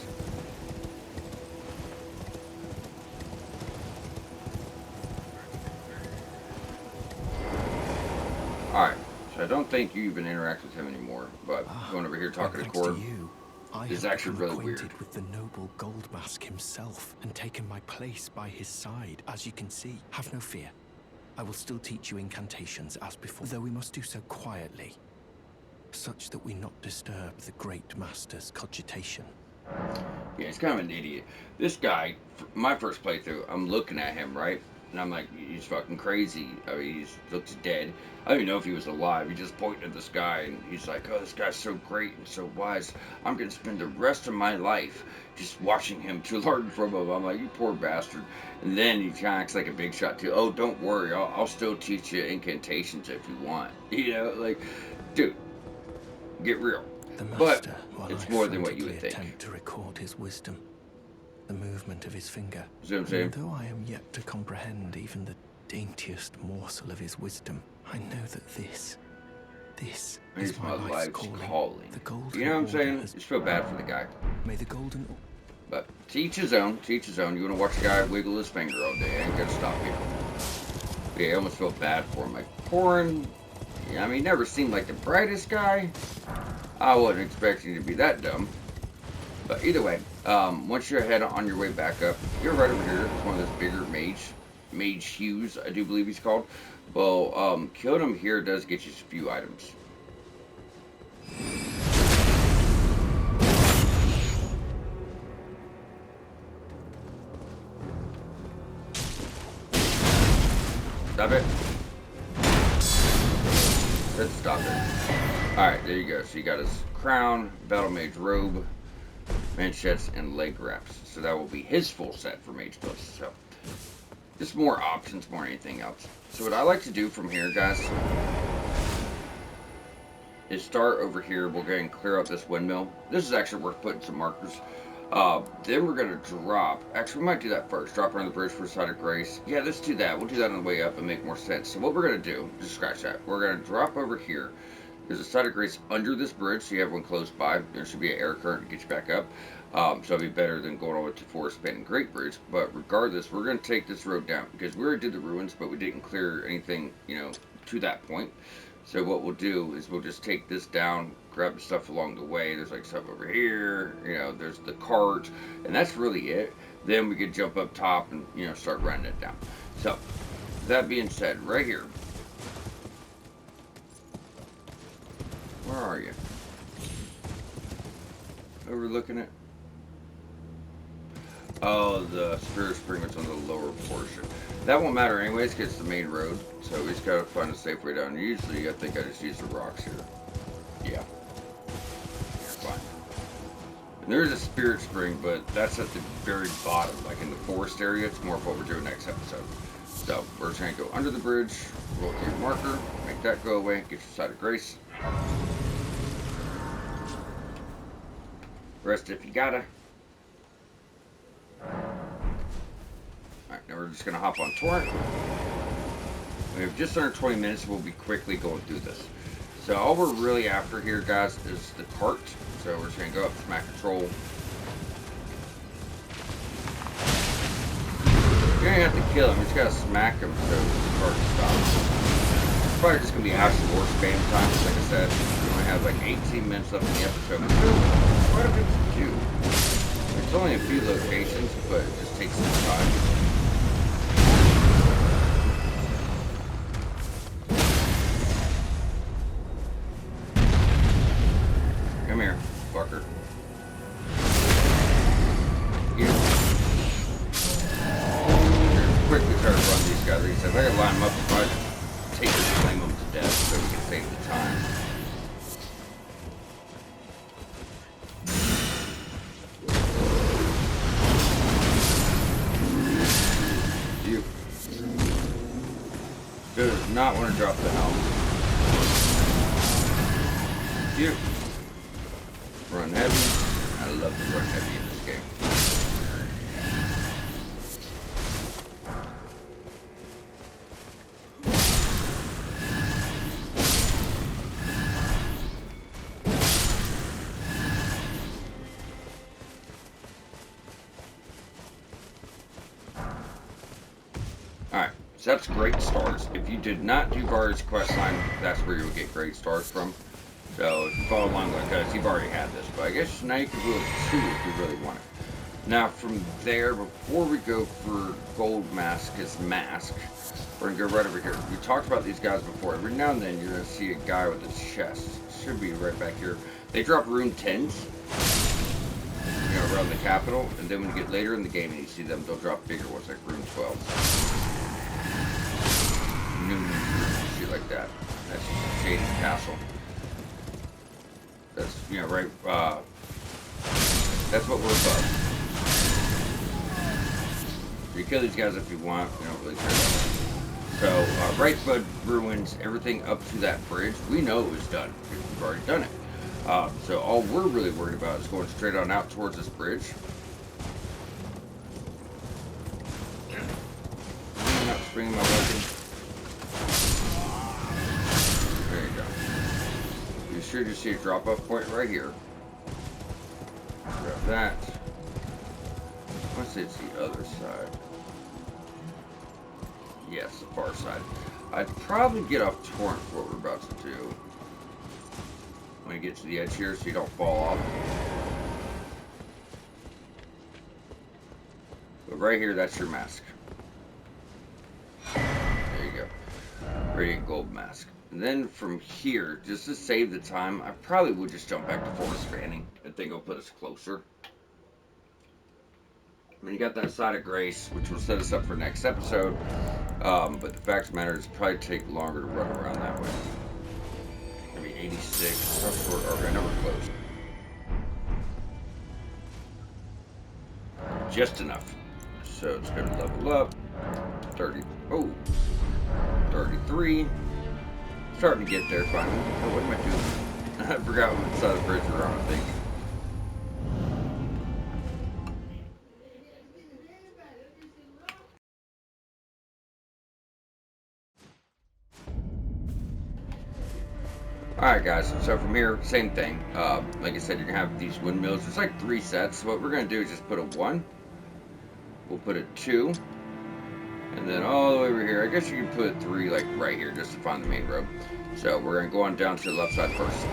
Alright. I don't think you even interact with him anymore, but going over here talking to Corrin is actually really weird. With the noble Gold Mask himself and taken my place by his side, as you can see. Have no fear. I will still teach you incantations as before, though we must do so quietly, such that we not disturb the great master's cogitation. Yeah, he's kind of an idiot. This guy, my first playthrough, I'm looking at him, right? And I'm like, he's fucking crazy. I mean, he looks dead. I don't even know if he was alive. He just pointed at the sky, and he's like, oh, this guy's so great and so wise. I'm going to spend the rest of my life just watching him to learn from him. I'm like, you poor bastard. And then he kind of acts like a big shot, too. Oh, don't worry. I'll still teach you incantations if you want. You know, like, dude, get real. The But master, while it's I more than what you would frantically think. attempt to record his wisdom, the movement of his finger. See what I'm saying? And though I am yet to comprehend even the daintiest morsel of his wisdom, I know that this He's is my life's calling. The golden You know what I'm order saying? has- Just feel bad for the guy. May the golden... But to each his own, to each his own. You want to watch a guy wiggle his finger all day, I ain't gonna stop you. But yeah, I almost feel bad for him. Like, pouring, yeah, I mean, he never seemed like the brightest guy. I wasn't expecting to be that dumb. But either way, once you're ahead on your way back up, you're right over here. It's one of those bigger mage hues, I do believe he's called. Well, killing him here does get you a few items. Stop it. Let's stop it. Alright, there you go. So you got his crown, battle mage robe, manchettes, and leg wraps. So that will be his full set for Mage Plus. So just more options more than anything else. So what I like to do from here, guys, is start over here. We'll go ahead and clear out this windmill. This is actually worth putting some markers. Then we're going to drop. Actually, we might do that first. Drop around the bridge for a side of grace. Yeah, let's do that. We'll do that on the way up and make more sense. So what we're going to do, just scratch that. We're going to drop over here. There's a side of grace under this bridge, so you have one close by. There should be an air current to get you back up. So it'll be better than going over to Forest Bend and Great Bridge. But regardless, we're going to take this road down because we already did the ruins, but we didn't clear anything, you know, to that point. So what we'll do is we'll just take this down, grab the stuff along the way. There's like stuff over here, you know, there's the cart, and that's really it. Then we could jump up top and, you know, start running it down. So, that being said, right here. Where are you? Overlooking it? Oh, the Spirit Spring is on the lower portion. That won't matter anyways, because it's the main road. So we just gotta find a safe way down. Usually, I think I just use the rocks here. Yeah. You're fine. And there is a Spirit Spring, but that's at the very bottom, like in the forest area. It's more of what we're doing next episode. So we're just gonna go under the bridge, roll to your marker, make that go away, get your side of grace. Rest if you gotta. Alright, now we're just gonna hop on Torrent. We have just under 20 minutes, we'll be quickly going through this. So all we're really after here, guys, is the cart. So we're just gonna go up, smack control. You don't have to kill him, you just gotta smack him so the cart stops. It's probably just gonna be actual war spam time, like I said. We only have like 18 minutes left in the episode. But still, quite a bit to do. There's only a few locations, but it just takes some time. Come here, fucker. You. Quickly try to run these guys. He says, I gotta line them up if I take this, flame them to death so we can save the time. You. Does not want to drop the helm. You. Run heavy. I love to run heavy in this game. Alright, so that's great stars. If you did not do Var's quest line, that's where you'll get great stars from. So if you follow along like us, you've already had this. But I guess now you can do it too if you really want it. Now from there, before we go for gold mask as mask, we're gonna go right over here. We talked about these guys before. Every now and then you're gonna see a guy with a chest. Should be right back here. They drop rune 10s, you know, around the capital, and then when you get later in the game and you see them, they'll drop bigger ones like rune 12s. New shit like that. That's Shaded Castle. That's, you know, right, that's what we're above. You kill these guys if you want, we don't really care about that. So, right foot ruins, everything up to that bridge, we know it was done, because we've already done it. So all we're really worried about is going straight on out towards this bridge. I'm not swinging my weapon. There you go. You should just see a drop-off point right here. Grab that. I want to say it's the other side. Yes, the far side. I'd probably get off torrent for what we're about to do. When you get to the edge here so you don't fall off. But right here, that's your mask. There you go. Radiant gold mask. And then from here, just to save the time, I probably would just jump back to forest fanning. I think it'll put us closer. I mean, you got that side of grace, which will set us up for next episode. But the fact of the matter is, it'll probably take longer to run around that way. Maybe 86. How short are we? I know we're close. Just enough. So it's going to level up. 30. Oh. 33. Starting to get there finally. Oh, what am I doing? I forgot what side of the bridge we're on, I think. Alright guys, so from here, same thing. Like I said, you're going to have these windmills. There's like 3 sets. So what we're going to do is just put a 1. We'll put a 2. And then all the way over here, I guess you can put 3 like right here just to find the main road. So we're going to go on down to the left side first.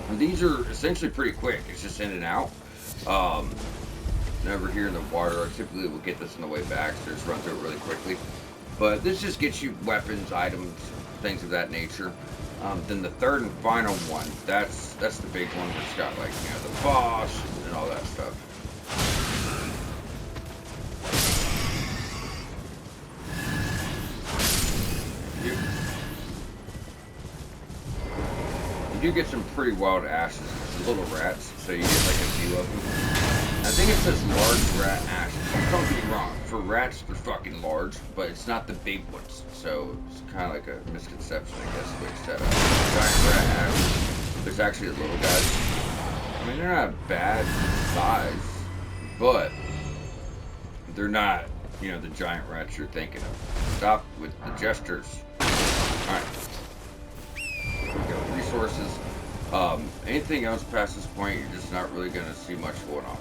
And these are essentially pretty quick. It's just in and out. Over here in the water, I typically will get this on the way back, so just run through it really quickly. But this just gets you weapons, items, things of that nature. Then the third and final one, that's the big one where it's got like, you know, the boss and all that stuff. You do get some pretty wild ashes, little rats, so you get like a few of them. I think it says large rat ashes. Don't get me wrong, for rats they're fucking large, but it's not the big ones, so it's kind of like a misconception, I guess, the way it's set up. Giant rat ashes, there's actually the little guys. I mean, they're not bad size, but they're not, you know, the giant rats you're thinking of. Stop with the gestures. Alright. We got resources. Anything else past this point, you're just not really going to see much going on.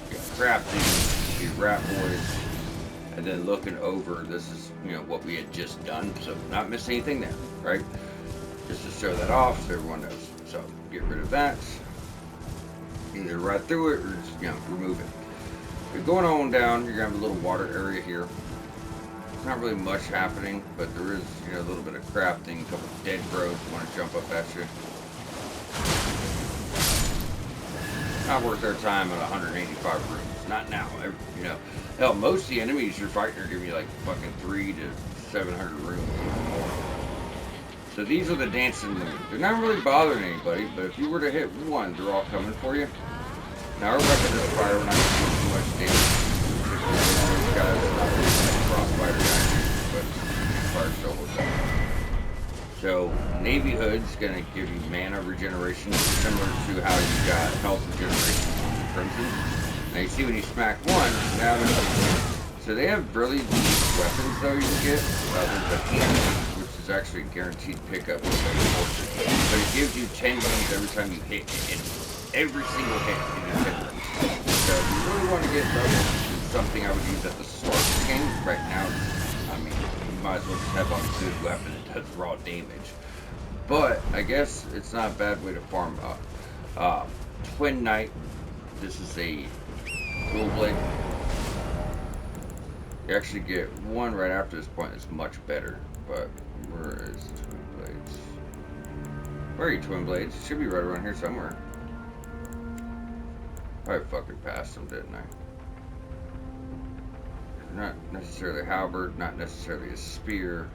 You got crafting, these rat boys, and then looking over, this is, you know, what we had just done, so not miss anything there, right? Just to show that off so everyone knows. So, get rid of that. Either right through it, or just, you know, remove it. You're going on down, you're going to have a little water area here. Not really much happening, but there is, you know, a little bit of crafting, a couple of dead growths want to jump up at you. Not worth their time at 185 rooms. Not now. You know, hell, most of the enemies you're fighting are giving you like fucking 300 to 700 rooms, even more. So these are the dancing moons. They're not really bothering anybody, but if you were to hit one, they're all coming for you. Now our weapon is fire, we're not going to do too much damage. These guys are not really like crossfire guys, but fire still holds up. So Navy Hood's going to give you mana regeneration, similar to how you got health regeneration from Crimson. Now you see when you smack one, now so they have really unique weapons though you can get. There's the hand, which is actually a guaranteed pickup, but it gives you 10 wounds every time you hit it. Every single hit in your hit rooms. So if you really want to get level, it's something I would use at the start of the game. Right now, I mean, you might as well just have on a good weapon that does raw damage. But I guess it's not a bad way to farm up. Twin Knight, this is a dual blade. You actually get one right after this point that's much better. But where is twin blades? Where are you, twin blades? Should be right around here somewhere. I fucking passed them, didn't I? Not necessarily a halberd, not necessarily a spear.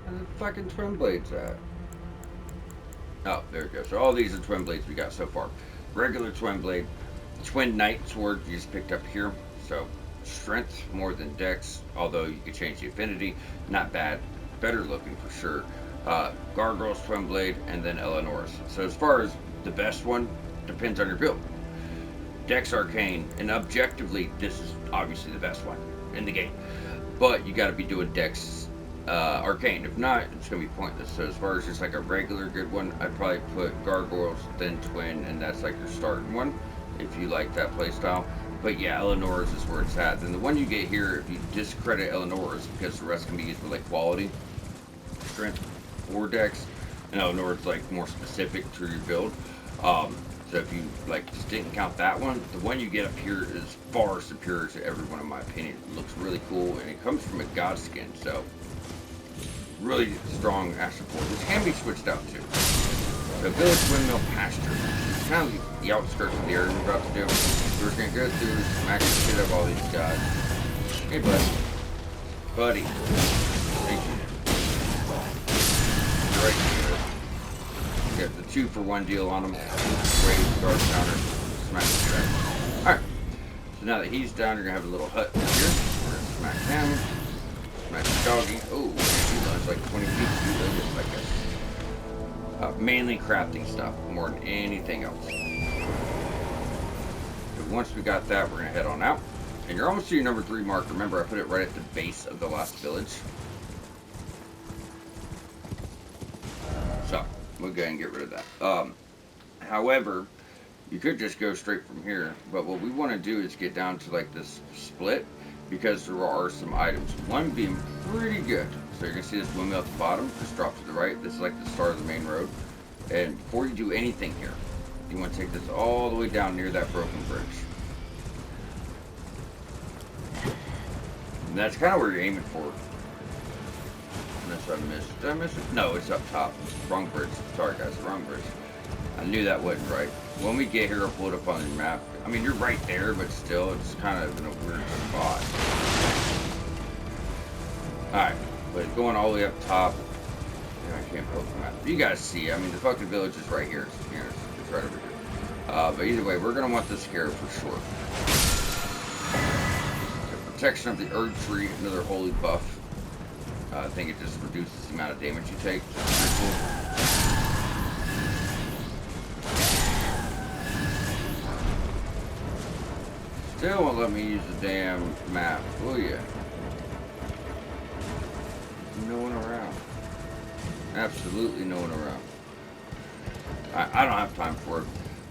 Where the fucking twin blades at? Oh, there it goes. So all these are twin blades we got so far. Regular twin blade, twin knight sword you just picked up here. So strength more than dex, although you could change the affinity. Not bad. Better looking for sure. Gargoyle's twin blade, and then Eleanor's. So as far as the best one, depends on your build. Dex Arcane, and objectively, this is obviously the best one in the game. But you got to be doing Dex Arcane. If not, it's going to be pointless. So as far as just like a regular good one, I'd probably put Gargoyles, then Twin, and that's like your starting one, if you like that playstyle. But yeah, Eleanor's is where it's at. Then the one you get here, if you discredit Eleanor's, because the rest can be used for like quality, strength, or Dex, and Eleanor's like more specific to your build. So if you like just didn't count that one, the one you get up here is far superior to everyone in my opinion. It looks really cool, and it comes from a god skin, so really strong astral force, which can be switched out too. So village, windmill, pasture. It's kind of the outskirts of the area we're about to do. So we're gonna go through, smack the shit out of all these guys. Hey buddy. Thank you. Right here. Get the 2-for-1 deal on him. Raise, guard counter, smack the shit out of him. Alright. So now that he's down, you're gonna have a little hut here. We're gonna smack him. Smack the doggy. Oh, he runs like 20 feet. He lives like this. Mainly crafting stuff, more than anything else. So once we got that, we're gonna head on out. And you're almost to your number 3 mark. Remember, I put it right at the base of the last village. So we'll go ahead and get rid of that. However, you could just go straight from here, but what we want to do is get down to like this split, because there are some items, one being pretty good. So you're gonna see this windmill at the bottom, just drop to the right. This is like the start of the main road. And before you do anything here, you want to take this all the way down near that broken bridge. And that's kind of where you're aiming for. Unless I missed. Did I miss it? No, it's up top. Wrong bridge. Sorry guys, wrong bridge. I knew that wasn't right. When we get here, I'll pull it up on the map. I mean, you're right there, but still, it's kind of in a weird spot. Alright, but going all the way up top, I can't pull the map. You guys see, I mean, the fucking village is right here. It's right over here. But either way, we're going to want this scarab for sure. The protection of the Erd Tree, another holy buff. I think it just reduces the amount of damage you take. That's pretty cool. Still won't let me use the damn map, will ya? No one around. Absolutely no one around. I don't have time for it.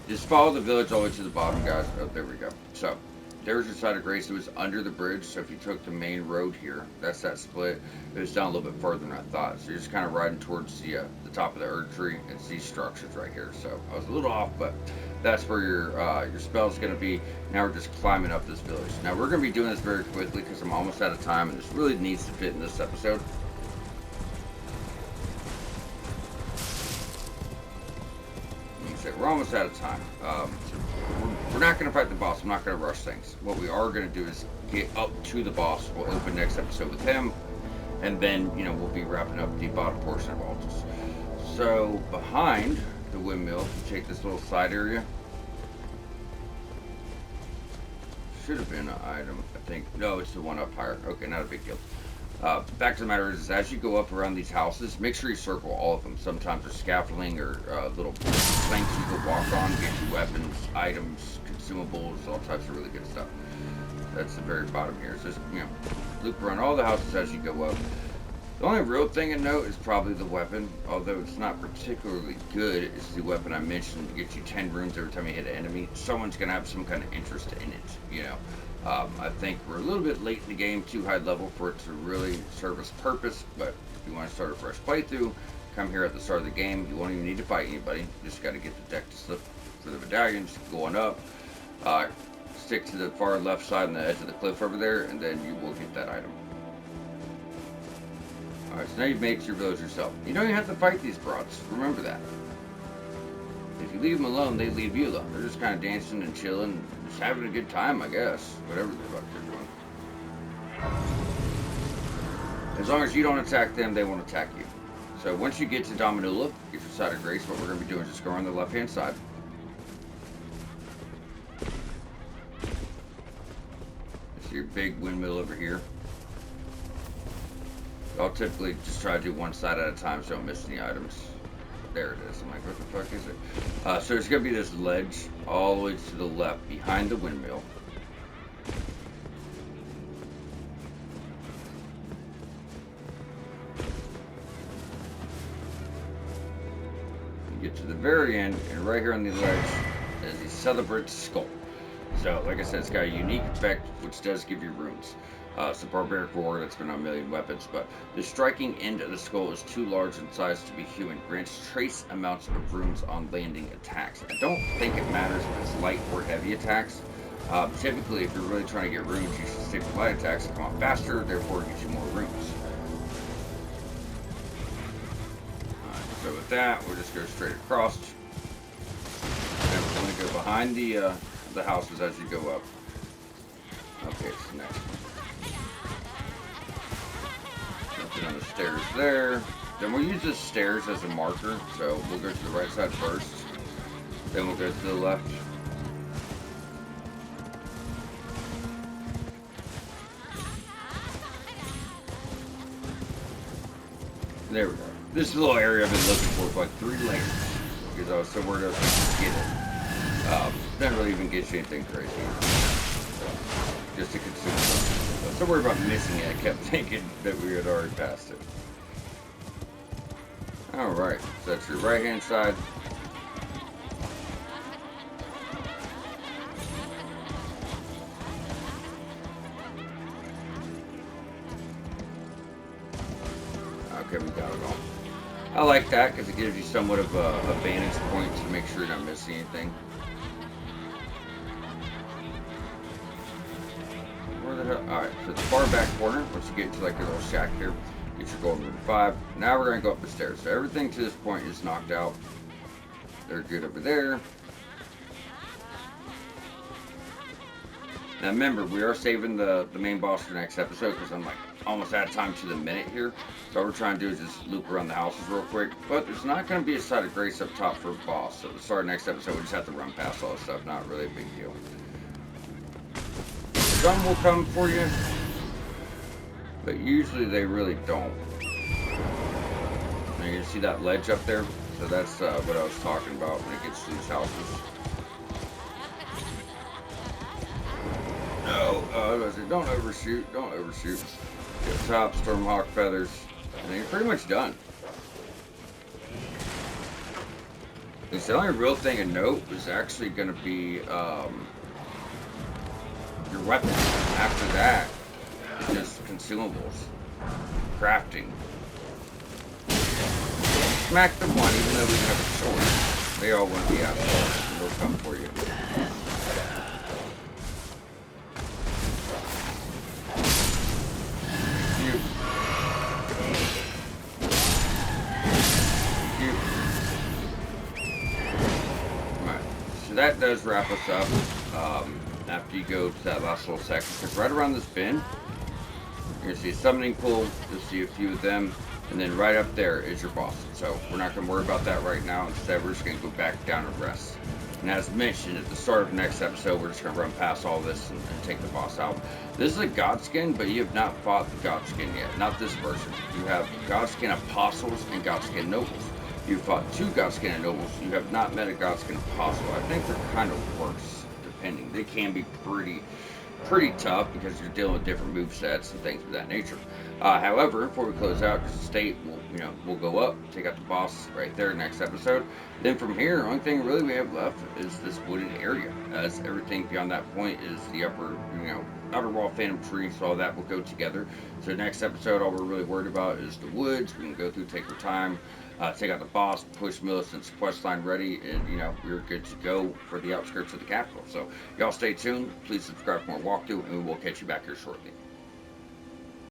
Just follow the village all the way to the bottom, guys. Oh, there we go. So, there's your side of grace. It was under the bridge, so if you took the main road here, that's that split. It was down a little bit further than I thought. So you're just kind of riding towards the top of the Erd Tree. It's these structures right here. So I was a little off, but that's where your spell's going to be. Now we're just climbing up this village. Now we're going to be doing this very quickly because I'm almost out of time, and this really needs to fit in this episode. We're almost out of time. We're not going to fight the boss. I'm not going to rush things. What we are going to do is get up to the boss. We'll open next episode with him, and then we'll be wrapping up the bottom portion of Altus. So behind the windmill, if you take this little side area, should have been an item. I think no, it's the one up higher. Okay, not a big deal. Fact of the matter is as you go up around these houses, make sure you circle all of them. Sometimes there's scaffolding or little planks you can walk on, get you weapons, items, consumables, all types of really good stuff. That's the very bottom here. So just, loop around all the houses as you go up. The only real thing to note is probably the weapon, although it's not particularly good. It's the weapon I mentioned to get you 10 runes every time you hit an enemy. Someone's going to have some kind of interest in it, I think we're a little bit late in the game, too high level for it to really serve its purpose, but if you want to start a fresh playthrough, come here at the start of the game. You won't even need to fight anybody. You just got to get the deck to slip for the medallions going up. Stick to the far left side on the edge of the cliff over there, and then you will get that item. Alright, so now you've made your village yourself. You don't even have to fight these broads. Remember that. If you leave them alone, they leave you alone. They're just kind of dancing and chilling, just having a good time, I guess. Whatever they're doing. As long as you don't attack them, they won't attack you. So once you get to Dominula, get your side of grace, what we're going to be doing is just go on the left-hand side. It's your big windmill over here. I'll typically just try to do one side at a time so I don't miss any items. There it is. I'm like, what the fuck is it? So there's going to be this ledge all the way to the left behind the windmill. You get to the very end, and right here on the ledge is the Celebrate Skull. So, like I said, it's got a unique effect, which does give you runes. It's a barbaric roar that's been on a million weapons, but the striking end of the skull is too large in size to be human. Grants trace amounts of runes on landing attacks. I don't think it matters if it's light or heavy attacks. Typically, if you're really trying to get runes, you should stick with light attacks to come off faster, therefore it gives you more runes. So with that, we'll just go straight across. And we're going to go behind the houses as you go up. Okay, so next one. On the stairs there. Then we'll use the stairs as a marker. So we'll go to the right side first. Then we'll go to the left. There we go. This little area I've been looking for like 3 layers. Because I was so worried I was going to get it. Didn't really even get you anything crazy. Just to consume something. I was so worried about missing it, I kept thinking that we had already passed it. Alright, so that's your right hand side. Okay, we got it all. I like that because it gives you somewhat of a vantage point to make sure you're not missing anything. Alright, so the far back corner, once you get into like a little shack here, get your golden rune 5. Now we're going to go up the stairs. So everything to this point is knocked out. They're good over there. Now remember, we are saving the main boss for the next episode because I'm like almost out of time to the minute here. So all we're trying to do is just loop around the houses real quick. But there's not going to be a side of grace up top for a boss. So to start next episode, we just have to run past all this stuff. Not really a big deal. Some will come for you, but usually they really don't. Now you see that ledge up there? So that's what I was talking about when it gets to these houses. No, don't overshoot, don't overshoot. Get top, Stormhawk feathers, and then you're pretty much done. The only real thing of note is actually going to be your weapon. After that, it's just consumables. Crafting. Smack the one, even though we have a sword. They all want to be assholes, and they'll come for you. Alright, so that does wrap us up. After you go to that last little section, because right around this bend, you're going to see a summoning pool, you'll see a few of them, and then right up there is your boss. So we're not going to worry about that right now. Instead, we're just going to go back down and rest. And as mentioned at the start of the next episode, we're just going to run past all this and take the boss out. This is a Godskin, but you have not fought the Godskin yet. Not this version. You have Godskin Apostles and Godskin Nobles. You fought 2 Godskin and Nobles. You have not met a Godskin Apostle. I think they're kind of worse. Depending. They can be pretty tough because you're dealing with different movesets and things of that nature. However, before we close out, just to state, we'll we'll go up, take out the boss right there next episode. Then from here, the only thing really we have left is this wooded area, as everything beyond that point is the outer wall phantom tree, so all that will go together. So next episode, all we're really worried about is the woods. We can go through, take our time, take out the boss, push Millicent's quest line ready, and we're good to go for the outskirts of the capital. So y'all stay tuned. Please subscribe for more walkthrough, and we will catch you back here shortly.